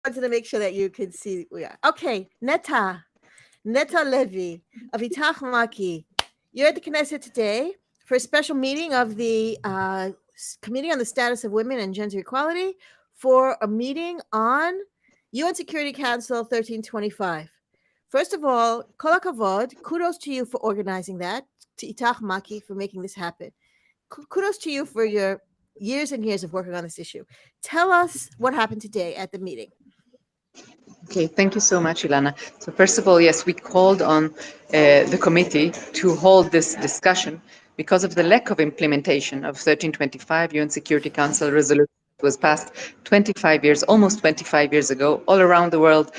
wanted to make sure that you could see. Yeah. Okay, Netta Loevy of Itach Maaki. You're at the Knesset today for a special meeting of the Committee on the Status of Women and Gender Equality for a meeting on UN Security Council 1325. First of all, kol hakavod, kudos to you for organizing that, to Itach Maaki for making this happen. Kudos to you for your years and years of working on this issue. Tell us what happened today at the meeting. Okay, thank you so much, Ilana. So first of all, yes, we called on the committee to hold this discussion because of the lack of implementation of 1325 UN Security Council resolution that was passed 25 years, almost 25 years ago, all around the world.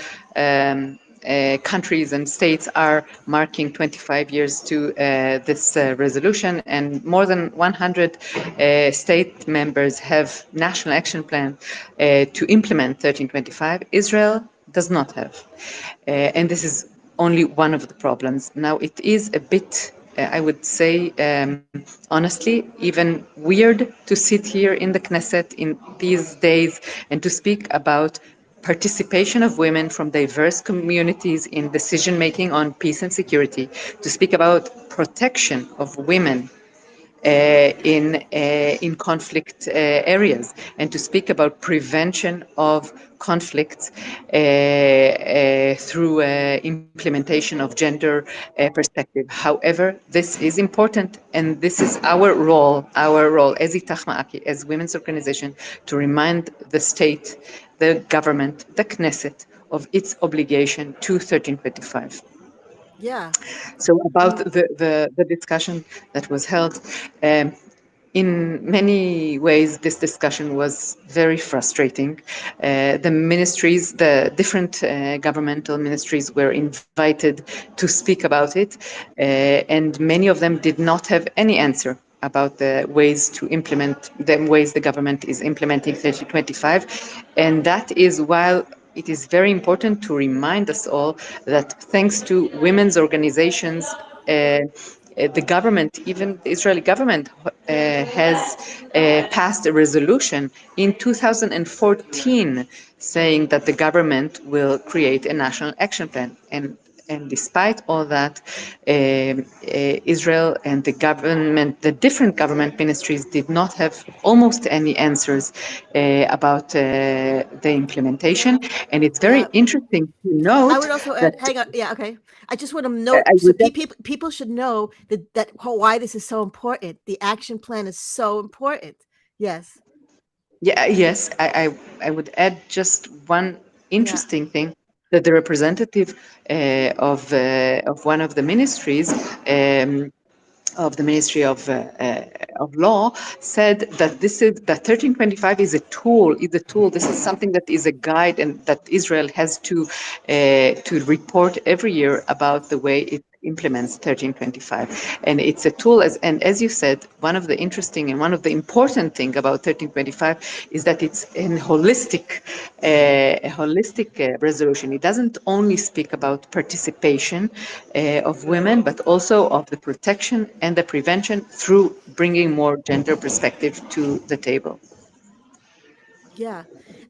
Countries and states are marking 25 years to this resolution, and more than 100 state members have national action plan to implement 1325. Israel does not have. And this is only one of the problems. Now, it is a bit, I would say, honestly, even weird to sit here in the Knesset in these days and to speak about participation of women from diverse communities in decision making on peace and security, to speak about protection of women in conflict areas, and to speak about prevention of conflicts through implementation of gender perspective. However, this is important, and this is our role as Itach Maaki, as women's organization, to remind the state, the government, the Knesset, of its obligation to 1325. Yeah. So about the discussion that was held, um, in many ways, this discussion was very frustrating. The ministries, the different governmental ministries were invited to speak about it, and many of them did not have any answer about the ways to implement, the ways the government is implementing 3025. And that is while it is very important to remind us all that thanks to women's organizations, the government, even the Israeli government, has passed a resolution in 2014 saying that the government will create a national action plan. And despite all that, Israel and the government, the different government ministries, did not have almost any answers about the implementation. And it's very Yeah. interesting to I note would also that add, hang on. Yeah. Okay. I just want to note I so would people should know that why this is so important. The action plan is so important. Yes. Yeah, yes, I would add just one Yeah. interesting thing, that the representative of one of the ministries, of the Ministry of Law, said that this is that 1325 is a tool. Is a tool. This is something that is a guide, and that Israel has to report every year about the way it implements 1325. And it's a tool, as you said, one of the interesting and one of the important thing about 1325 is that it's a holistic resolution. It doesn't only speak about participation of women, but also of the protection and the prevention through bringing more gender perspective to the table. Yeah.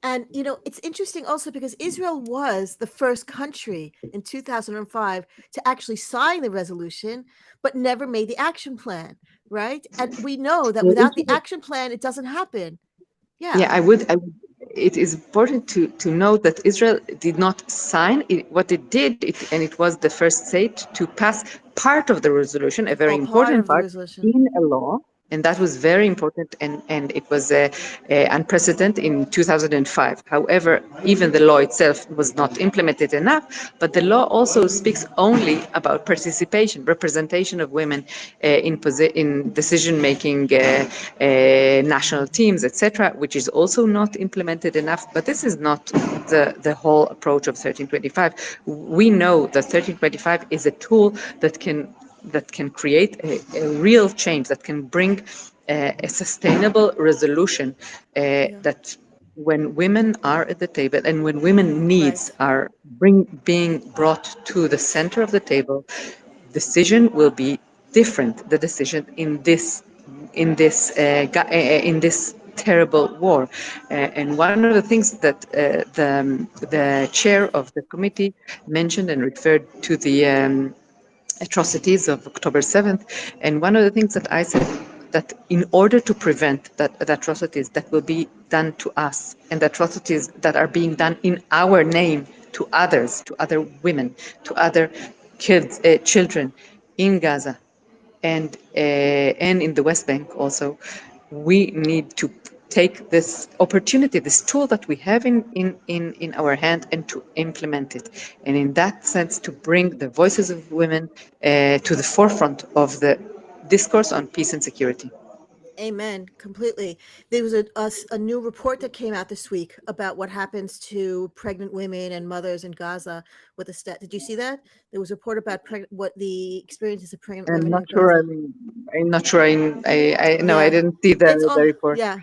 And, it's interesting also because Israel was the first country in 2005 to actually sign the resolution, but never made the action plan, right? And we know that without the action plan, it doesn't happen. Yeah, Yeah. I would. It is important to note that Israel did not sign it. What it did, and it was the first state to pass part of the resolution, a very Oh, part important of the part, resolution. in a law, and that was very important, and it was unprecedented in 2005. However, even the law itself was not implemented enough, but the law also speaks only about participation, representation of women in decision-making national teams, etc., which is also not implemented enough. But this is not the whole approach of 1325. We know that 1325 is a tool that can create a real change, that can bring a sustainable resolution, Yeah. that when women are at the table and when women needs Right. are being brought to the center of the table, decision will be different. The decision in this terrible war. And one of the things that the chair of the committee mentioned and referred to the atrocities of October 7th. And one of the things that I said, that in order to prevent the atrocities that will be done to us and the atrocities that are being done in our name to others, to other women, to other kids, children in Gaza, and in the West Bank also, we need to take this opportunity, this tool that we have in our hand, and to implement it. And in that sense, to bring the voices of women to the forefront of the discourse on peace and security. Amen. Completely. There was a new report that came out this week about what happens to pregnant women and mothers in Gaza with the stat. Did you see that? There was a report about what the experiences of pregnant I'm women not in sure. Gaza. I'm not sure. I no, I Yeah. didn't see It's the all, report. yeah.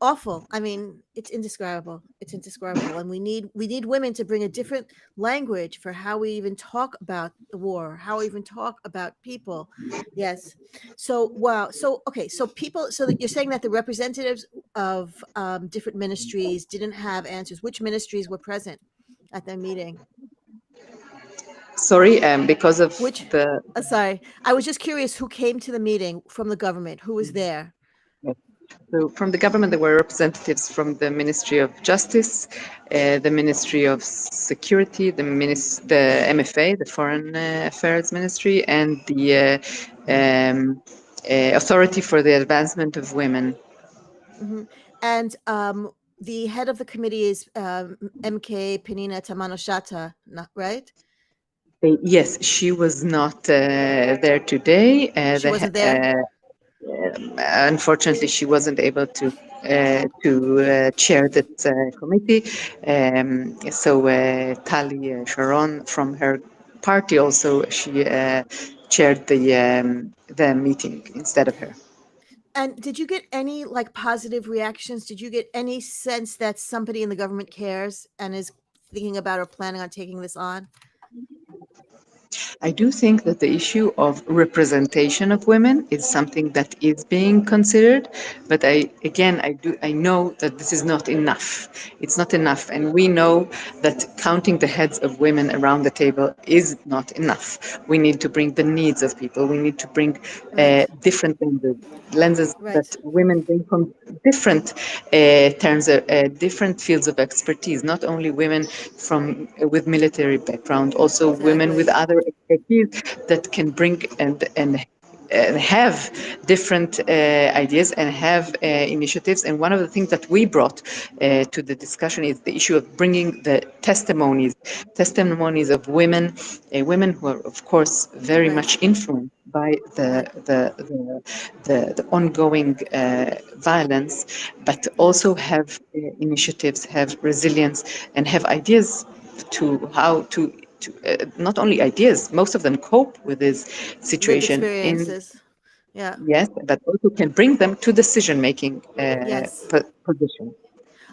Awful. I mean, it's indescribable. It's indescribable, and we need women to bring a different language for how we even talk about the war, how we even talk about people. Yes. So wow. So okay. So people. So that you're saying that the representatives of different ministries didn't have answers. Which ministries were present at their meeting? Sorry, because of Which? the Sorry, I was just curious who came to the meeting from the government. Who was there? So from the government, there were representatives from the Ministry of Justice, the Ministry of Security, the MFA, the Foreign Affairs Ministry, and the Authority for the Advancement of Women. Hmm. And the head of the committee is MK Penina Tamano-Shata, right? Yes, she was not there today. She wasn't there. Unfortunately, she wasn't able to chair that committee. So Tali Sharon from her party also she chaired the meeting instead of her. And did you get any like positive reactions? Did you get any sense that somebody in the government cares and is thinking about or planning on taking this on? I do think that the issue of representation of women is something that is being considered, but I know that this is not enough. It's not enough, and we know that counting the heads of women around the table is not enough. We need to bring the needs of people. We need to bring Right. different lenses Right. that women bring from different terms, different fields of expertise. Not only women from with military background, also women with Exactly. other expertise that can bring and have different ideas and have initiatives. And one of the things that we brought to the discussion is the issue of bringing the testimonies of women who are, of course, very Right. much influenced by Right. the ongoing violence, but Yeah. also have initiatives, have resilience, and have ideas to how to not only ideas, most of them cope with this Lived situation in experiences. Yeah. yes, but also can bring them to decision making Yes. position.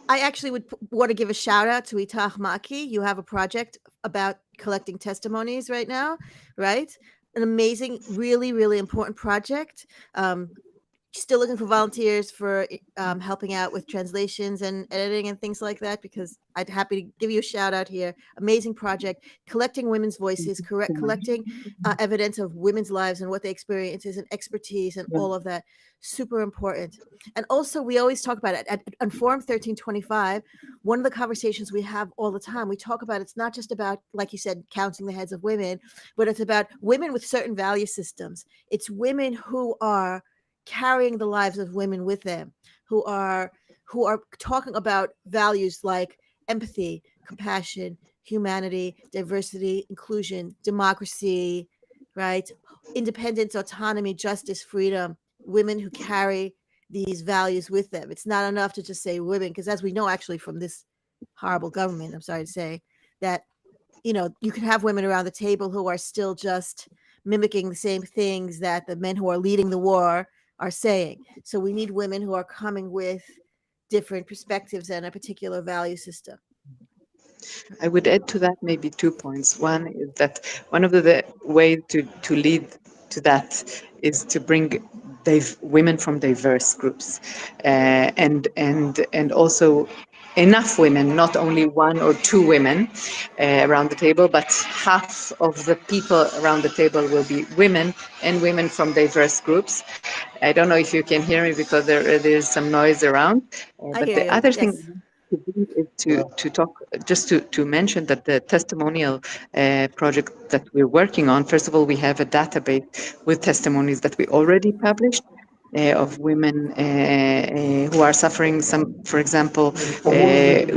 I actually would want to give a shout out to Itach Maaki. You have a project about collecting testimonies right now, right? An amazing, really, really important project. Still looking for volunteers for helping out with translations and editing and things like that, because I'd happy to give you a shout out here. Amazing project, collecting women's Thank voices, you correct, so much. collecting evidence of women's lives and what they experiences and expertise and Yeah. all of that. Super important. And also, we always talk about it on Forum 1325. One of the conversations we have all the time, we talk about it's not just about, like you said, counting the heads of women, but it's about women with certain value systems. It's women who are carrying the lives of women with them, who are talking about values like empathy, compassion, humanity, diversity, inclusion, democracy, right? Independence, autonomy, justice, freedom. Women who carry these values with them. It's not enough to just say women, because as we know, actually, from this horrible government, I'm sorry to say, that you can have women around the table who are still just mimicking the same things that the men who are leading the war are saying. So we need women who are coming with different perspectives and a particular value system. I would add to that maybe 2 points. One is that one of the ways to lead to that is to bring women from diverse groups, and also enough women, not only one or two women around the table, but half of the people around the table will be women and women from diverse groups. I don't know if you can hear me because there's some noise around. I But hear the you. other thing Yes. to do is to talk, just to mention that the testimonial project that we're working on, first of all, we have a database with testimonies that we already published of women who are suffering some, for example,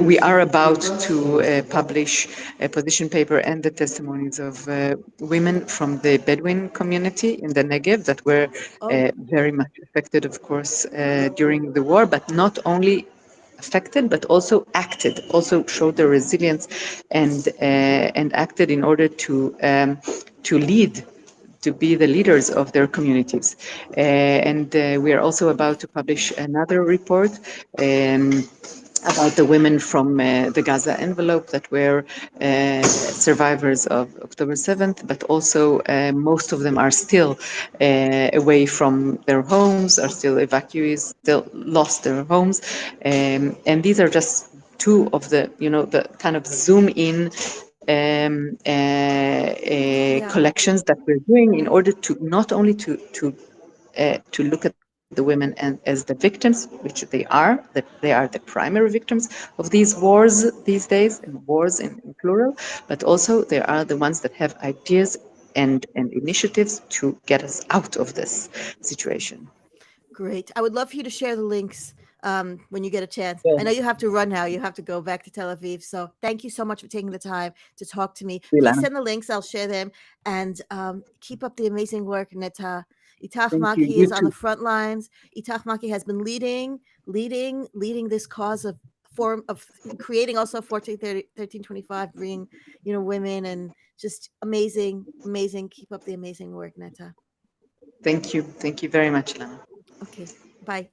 we are about to publish a position paper and the testimonies of women from the Bedouin community in the Negev that were Oh, very much affected, of course, during the war, but not only affected but also acted, also showed their resilience and acted in order to lead, to be the leaders of their communities. And we are also about to publish another report about the women from the Gaza envelope that were survivors of October 7th, but also most of them are still away from their homes, are still evacuees, still lost their homes. And these are just two of the, the kind of zoom in yeah. collections that we're doing in order to not only to look at the women and as the victims, which they are, that they are the primary victims of these wars these days, and wars in plural, but also they are the ones that have ideas and initiatives to get us out of this situation. Great. I would love for you to share the links when you get a chance. I know Yes, you have to run now. You have to go back to Tel Aviv. So thank you so much for taking the time to talk to me. Please Ilana. send the links. I'll share them. And keep up the amazing work, Netta. Itach Thank you. Maaki You is on the too. front lines. Itach Maaki has been leading this cause of form of creating also 1325, bringing, women, and just amazing, amazing. Keep up the amazing work, Netta. Thank you. Thank you very much, Lana. Okay. Bye.